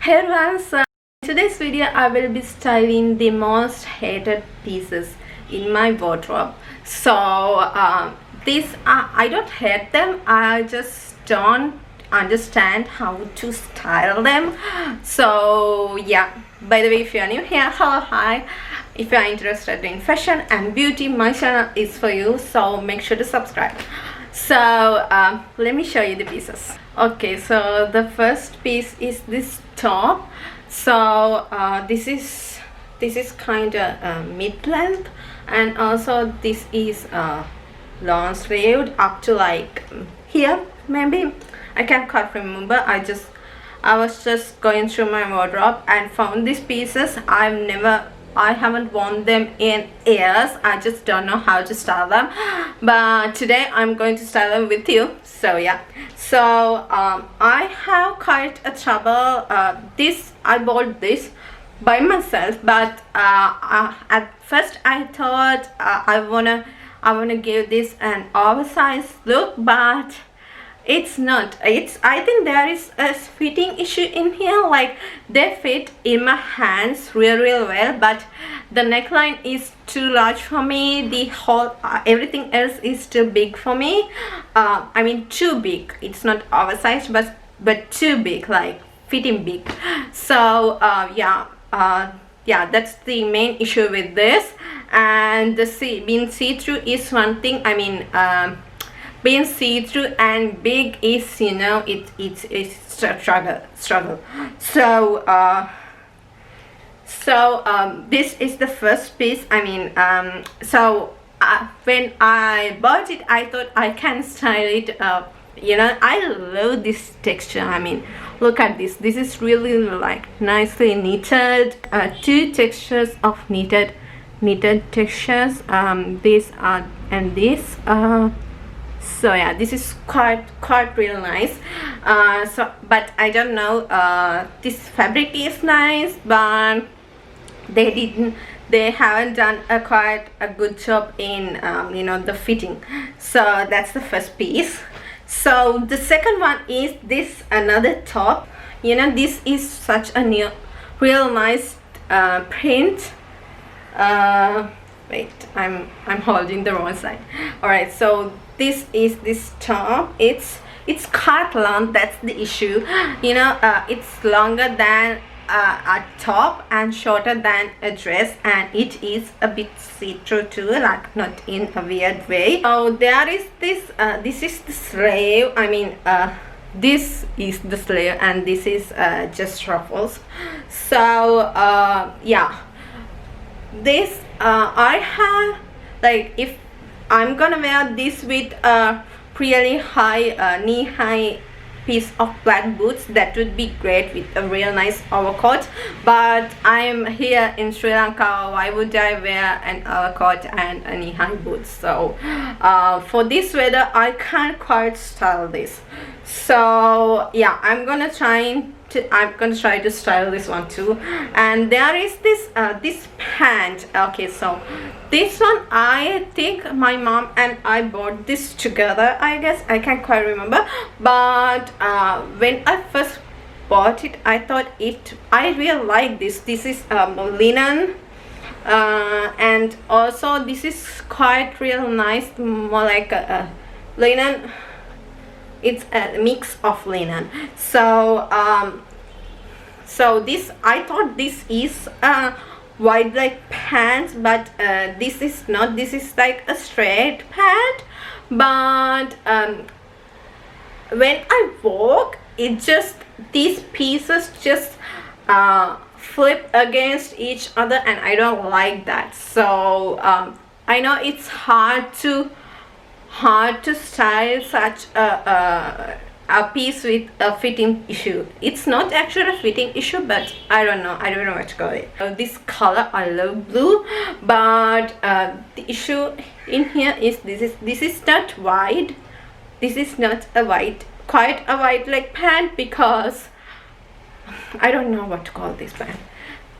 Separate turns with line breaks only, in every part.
Hey everyone, so in today's video I will be styling the most hated pieces in my wardrobe. So I don't hate them, I just don't understand how to style them. So yeah, by the way, if you are new here, hello, hi. If you are interested in fashion and beauty, my channel is for you, so make sure to subscribe. So let me show you the pieces. Okay, so the first piece is this top. So this is kind of mid-length, and also this is long sleeved up to like here, maybe. I can't quite remember. I was just going through my wardrobe and found these pieces. I haven't worn them in years. I just don't know how to style them, but today I'm going to style them with you. So yeah, so I have quite a trouble. I bought this by myself, but at first I thought I wanna give this an oversized look, but it's not. I think there is a fitting issue in here. Like, they fit in my hands really well, but the neckline is too large for me. The whole everything else is too big for me. I mean, too big. It's not oversized, but too big, like fitting big. So yeah, that's the main issue with this. And being see-through is one thing. I mean, being see-through and big is, you know, it's struggle. So this is the first piece. I mean, when I bought it, I thought I can style it up. You know, I love this texture. I mean, look at this. This is really like nicely knitted. Two textures of knitted textures. This and this. So yeah, this is quite real nice. But I don't know, this fabric is nice, but they haven't done quite a good job in you know, the fitting. So that's the first piece. So the second one is this another top. You know, this is such a real nice print. Wait, I'm holding the wrong side. All right, so this is this top. It's quite long. That's the issue. You know, it's longer than a top and shorter than a dress, and it is a bit see-through too, like not in a weird way. So there is this. This is the sleeve. I mean, this is the sleeve, and this is just ruffles. So yeah, this I have, like, if I'm gonna wear this with a really high knee-high piece of black boots, that would be great with a real nice overcoat. But I'm here in Sri Lanka, why would I wear an overcoat and a knee-high boots? So for this weather I can't quite style this. So yeah, I'm gonna try to style this one too. And there is this this pant. Okay, so this one, I think my mom and I bought this together, I guess. I can't quite remember, but when I first bought it, I thought I really like this. This is linen, and also this is quite real nice, more like a linen. It's a mix of linen. So so this, I thought this is wide like pants, but this is not. This is like a straight pant, but when I walk, it just, these pieces just flip against each other, and I don't like that. So I know it's hard to style such a piece with a fitting issue. It's not actually a fitting issue, but I don't know what to call it. This color, I love blue, but the issue in here is this is not wide. This is not a wide, quite a wide like pant, because I don't know what to call this pant.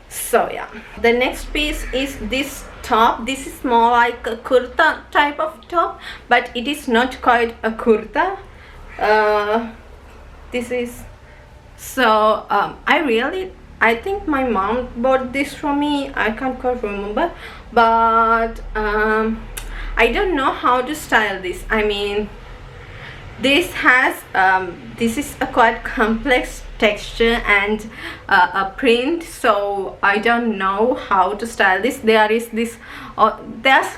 So yeah, the next piece is this top. This is more like a kurta type of top, but it is not quite a kurta. This is So I think my mom bought this for me. I can't quite remember, but I don't know how to style this. I mean, this is a quite complex texture and a print, so I don't know how to style this. There's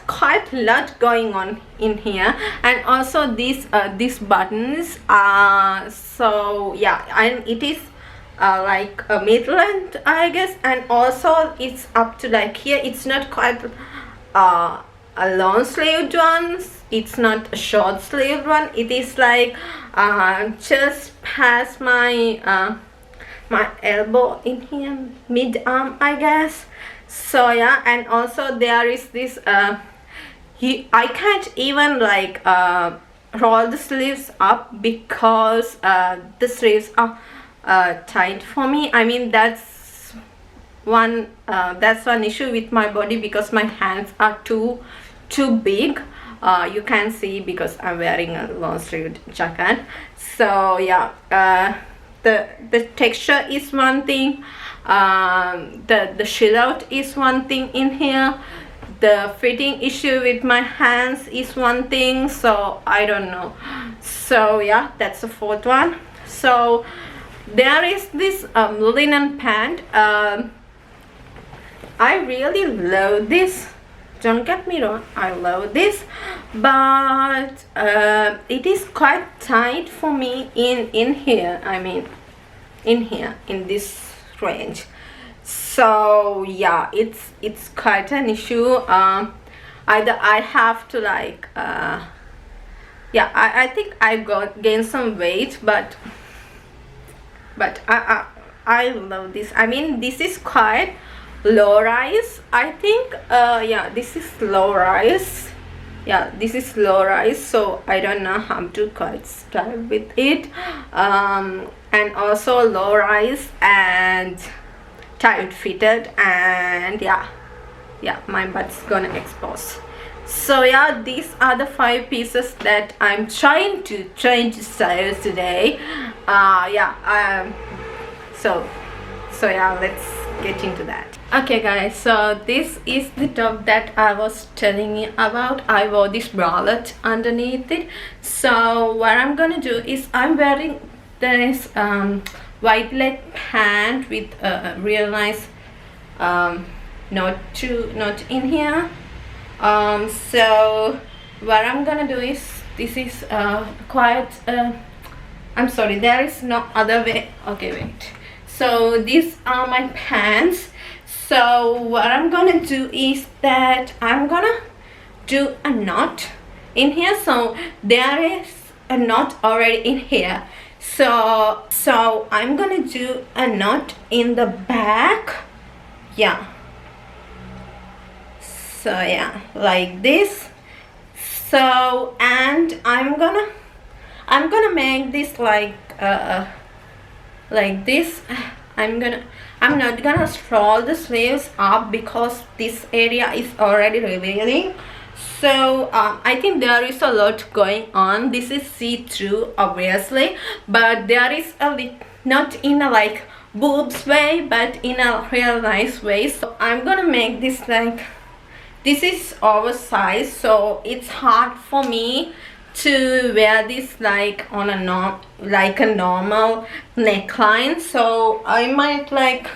quite a lot going on in here, and also these buttons so yeah, and it is like a mid-length, I guess, and also it's up to like here. It's not quite a long sleeved one, it's not a short sleeved one. It is like just past my my elbow in here, mid arm, I guess. So yeah, and also there is this I can't even like roll the sleeves up because the sleeves are tight for me. I mean, that's one issue with my body, because my hands are too big. You can see because I'm wearing a long sleeved jacket. So yeah, the texture is one thing, the silhouette is one thing in here, the fitting issue with my hands is one thing, so I don't know. So yeah, that's the fourth one. So there is this linen pant. I really love this, don't get me wrong, I love this, but it is quite tight for me in here. I mean, in here, in this range. So yeah, it's quite an issue. Either I have to like yeah, I think I gained some weight, but I love this. I mean, this is quite low rise, I think. Yeah, this is low rise. Yeah, this is low rise, so I don't know how to quite style with it. And also low rise and tight fitted, and yeah, my butt's gonna expose. So yeah, these are the 5 pieces that I'm trying to style today. So yeah, let's get into that. Okay guys, so this is the top that I was telling you about. I wore this bralette underneath it. So what I'm gonna do is I'm wearing this white leg pant with a real nice knot in here. So what I'm gonna do is, this is quite I'm sorry, there is no other way. Okay, wait. So these are my pants. So what I'm gonna do is that I'm gonna do a knot in here. So there is a knot already in here. So I'm gonna do a knot in the back. Yeah. So yeah, like this. So, and I'm gonna make this like this. I'm not gonna roll the sleeves up because this area is already revealing. So I think there is a lot going on. This is see-through obviously, but there is not in a like boobs way, but in a real nice way. So I'm gonna make this like, this is oversized, so it's hard for me to wear this like on a normal neckline. So I might like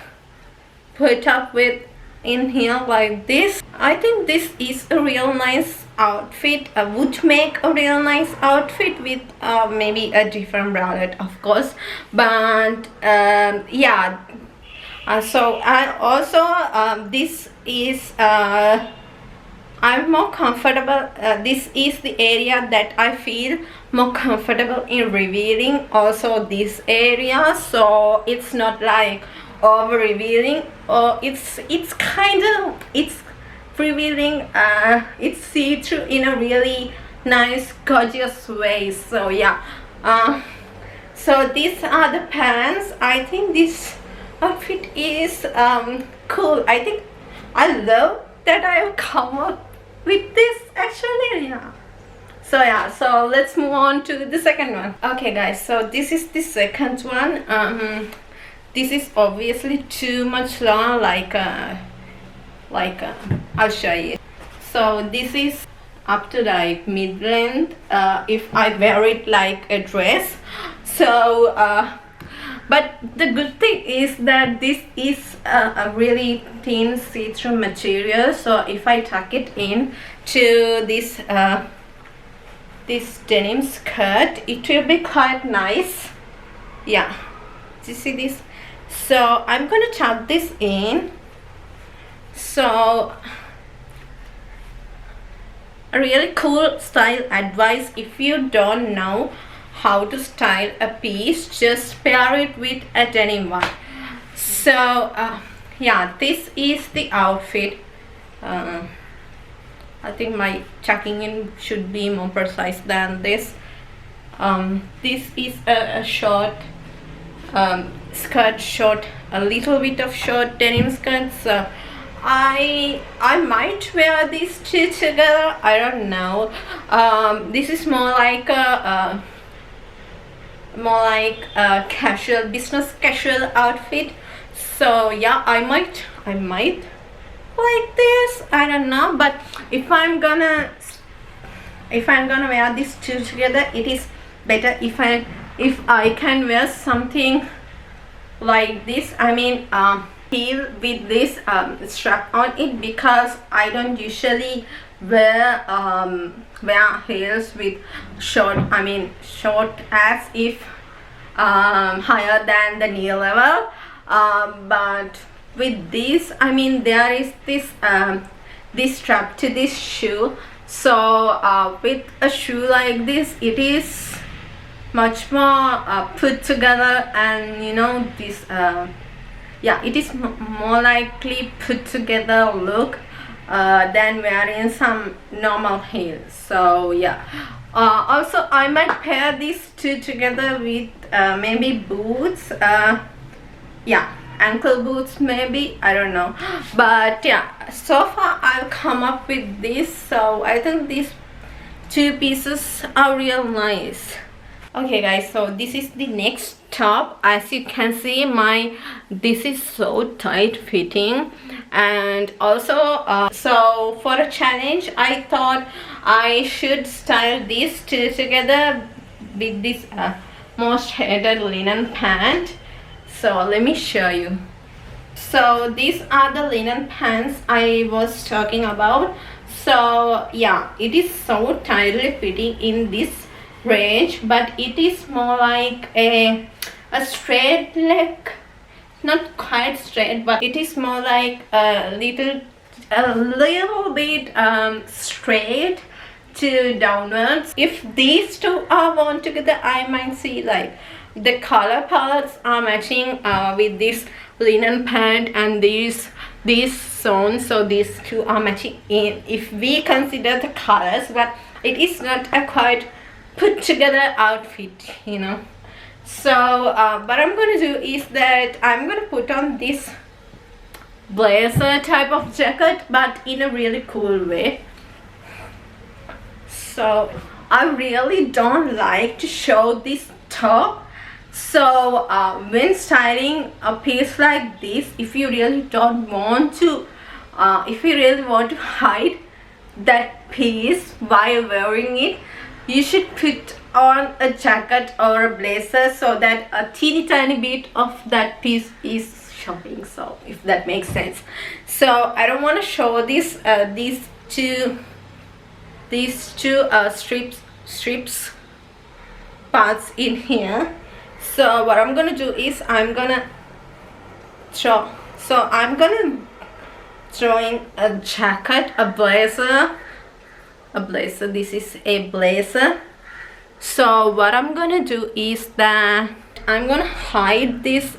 put up with in here like this. I think this is a real nice outfit. I would make a real nice outfit with maybe a different bralette, of course, but yeah. So I also this is I'm more comfortable. This is the area that I feel more comfortable in revealing, also this area, so it's not like over revealing, or it's revealing, it's see-through in a really nice gorgeous way. So yeah, so these are the pants. I think this outfit is cool. I think I love that I have come up with this actually. Yeah, So yeah, so let's move on to the second one. Okay guys, so this is the second one. This is obviously too much long, I'll show you. So this is up to like mid-length if I wear it like a dress. So but the good thing is that this is a really thin see-through material, so if I tuck it in to this this denim skirt, it will be quite nice. Yeah, do you see this? So I'm gonna tuck this in. So a really cool style advice: if you don't know how to style a piece, just pair it with a denim one. So yeah, this is the outfit. I think my tucking in should be more precise than this. This is a short skirt, short, a little bit of short denim skirt. So I might wear these two together, I don't know. This is more like a casual, business casual outfit. So yeah, I might like this, I don't know. But if I'm gonna wear these two together, it is better if I can wear something like this. I mean heel with this strap on it, because I don't usually wear heels with short as if higher than the knee level, but with this, I mean, there is this this strap to this shoe. So with a shoe like this, it is much more put together, and you know, this yeah, it is more likely put together look than wearing some normal heels. So yeah, also I might pair these two together with maybe boots, yeah, ankle boots maybe, I don't know. But yeah, so far I've come up with this, so I think these two pieces are real nice. Okay guys, so this is the next top. As you can see, this is so tight fitting, and also so for a challenge, I thought I should style these two together with this most hated linen pant. So let me show you. So these are the linen pants I was talking about. So yeah, it is so tightly fitting in this range, but it is more like a straight leg, not quite straight, but it is more like a little bit straight to downwards. If these two are worn together, I might see like the color palettes are matching with this linen pant and these zones, so these two are matching in if we consider the colors, but it is not a quite put together outfit, you know. So what I'm gonna do is that I'm gonna put on this blazer type of jacket, but in a really cool way. So I really don't like to show this top. So when styling a piece like this, if you really don't want to hide that piece while wearing it, you should put on a jacket or a blazer so that a teeny tiny bit of that piece is showing, so if that makes sense. So I don't want to show this these two strips parts in here. So what I'm gonna do is I'm gonna throw in a jacket, a blazer. This is a blazer. So what I'm gonna do is that I'm gonna hide this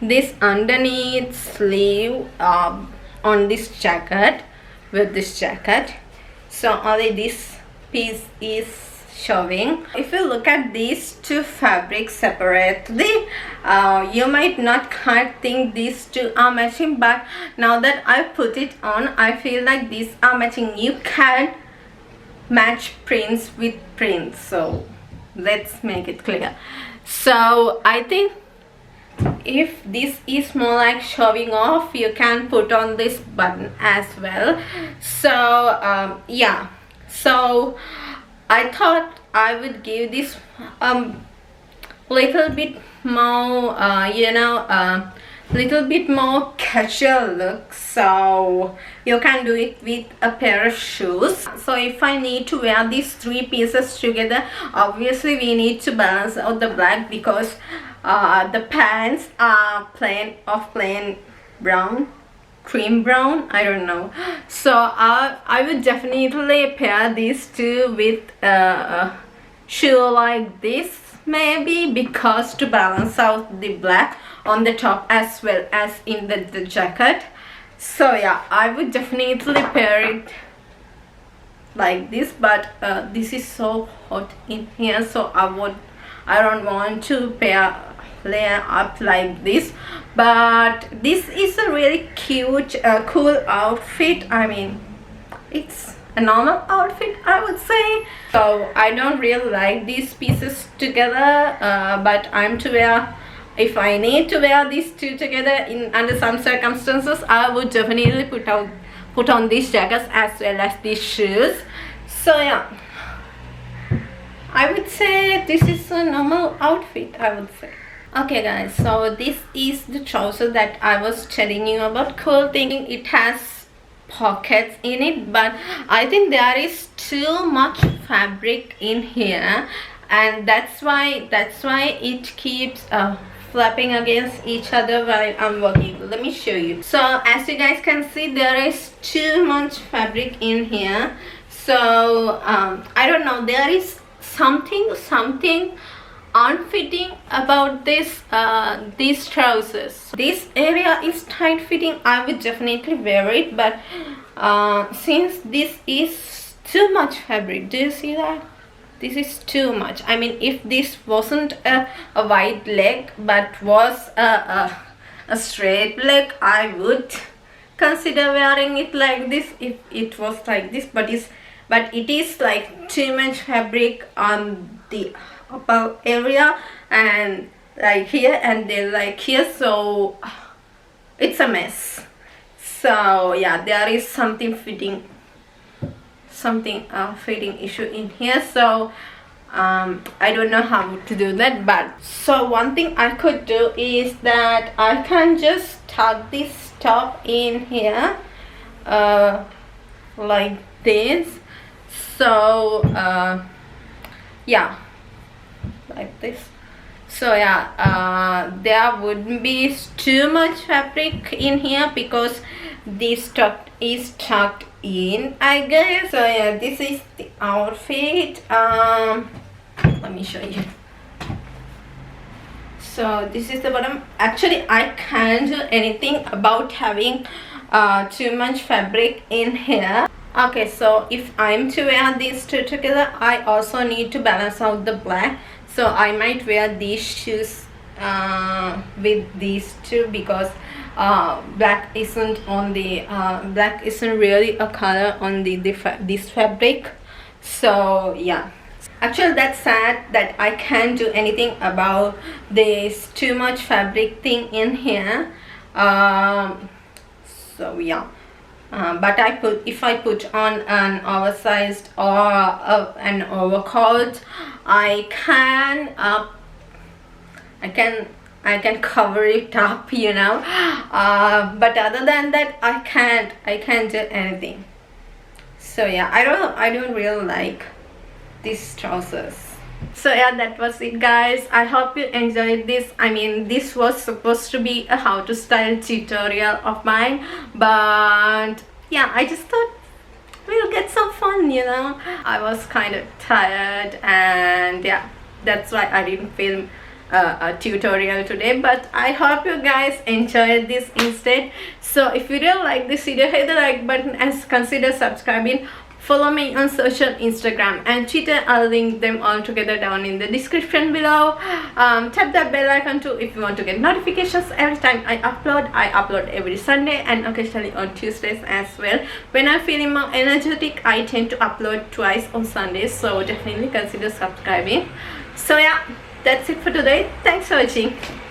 this underneath sleeve on this jacket with this jacket, so only this piece is showing. If you look at these two fabrics separately, you might not quite think these two are matching, but now that I put it on, I feel like these are matching. You can match prints with prints. So let's make it clear. So I think if this is more like showing off, you can put on this button as well. So yeah, so I thought I would give this little bit more little bit more casual look, so you can do it with a pair of shoes. So if I need to wear these three pieces together, obviously we need to balance out the black, because the pants are plain brown, cream brown, I don't know. So I would definitely pair these two with a shoe like this, maybe, because to balance out the black on the top as well as in the jacket. So yeah, I would definitely pair it like this, but this is so hot in here, so I don't want to layer up like this. But this is a really cute cool outfit. I mean, it's a normal outfit, I would say. So I don't really like these pieces together, but if I need to wear these two together under some circumstances, I would definitely put on these jackets as well as these shoes. So yeah, I would say this is a normal outfit, I would say. Okay guys, so this is the trouser that I was telling you about. Cool thing, it has pockets in it, but I think there is too much fabric in here, and that's why it keeps flapping against each other while I'm working. Let me show you. So as you guys can see, there is too much fabric in here. So I don't know, there is something unfitting about these trousers. This area is tight fitting, I would definitely wear it, but since this is too much fabric, do you see that? This is too much. I mean, if this wasn't a wide leg but was a straight leg, I would consider wearing it like this if it was like this, but it is like too much fabric on the upper area, and like here and then like here, so it's a mess. So yeah, there is something fitting issue in here. So I don't know how to do that, but so one thing I could do is that I can just tuck this top in here like this. So yeah, like this. So yeah, there wouldn't be too much fabric in here because this top is tucked in, I guess. So yeah, this is the outfit. Let me show you. So this is the bottom. Actually, I can't do anything about having too much fabric in here. Okay, so if I'm to wear these two together, I also need to balance out the black. So I might wear these shoes with these two, because black isn't really a color on this fabric. So yeah, actually that's sad that I can't do anything about this too much fabric thing in here. So yeah, but if I put on an oversized or an overcoat, I can cover it up, you know. But other than that, I can't do anything. So yeah, I don't really like these trousers. So yeah, that was it guys. I hope you enjoyed this. I mean, this was supposed to be a how to style tutorial of mine, but yeah, I just thought we'll get some fun, you know. I was kind of tired, and yeah, that's why I didn't film a tutorial today, but I hope you guys enjoyed this instead. So if you really like this video, hit the like button and consider subscribing Follow me on social, Instagram and Twitter. I'll link them all together down in the description below. Tap that bell icon too if you want to get notifications every time I upload. I upload every Sunday and occasionally on Tuesdays as well. When I'm feeling more energetic, I tend to upload twice on Sundays, so definitely consider subscribing. So yeah, that's it for today. Thanks for watching.